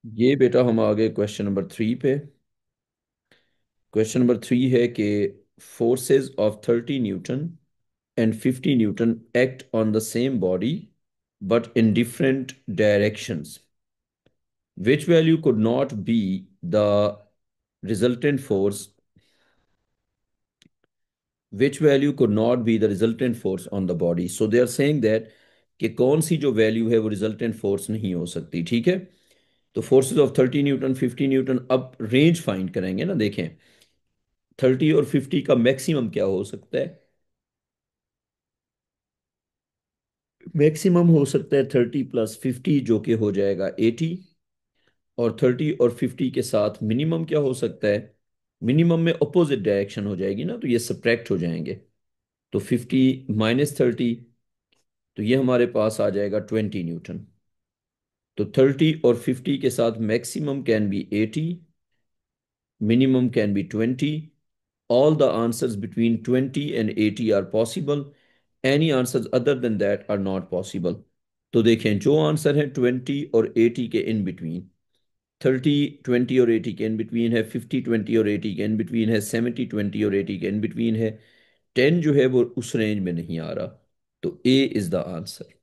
ये बेटा हम आ गए क्वेश्चन नंबर 3 पे। क्वेश्चन नंबर 3 है कि forces of 30 Newton and 50 Newton act on the same body but in different directions, which value could not be the resultant force, which value could not be the resultant force on the body. So they are saying that कि कौन सी जो value है वो resultant force नहीं हो सकती। ठीक है, तो फोर्सेस ऑफ 30 न्यूटन 50 न्यूटन, अब रेंज फाइंड करेंगे ना। देखें 30 और 50 का मैक्सिमम क्या हो सकता है। मैक्सिमम हो सकता है 30 + 50 जो कि हो जाएगा 80। और 30 और 50 के साथ मिनिमम क्या हो सकता है। मिनिमम में अपोजिट डायरेक्शन हो जाएगी ना, तो ये सब्ट्रैक्ट हो जाएंगे। तो 50 - 30, तो ये हमारे पास आ जाएगा 20 न्यूटन। तो 30 और 50 के साथ maximum can be 80, minimum can be 20. All the answers between 20 and 80 are possible. Any answers other than that are not possible. तो देखें जो आंसर है 20 और 80 के इन बिटवीन, 30 20 और 80 के इन बिटवीन है, 50 20 और 80 के इन बिटवीन है, 70 20 और 80 के इन बिटवीन है, 10 जो है वो उस रेंज में नहीं आ रहा। तो ए इज द आंसर।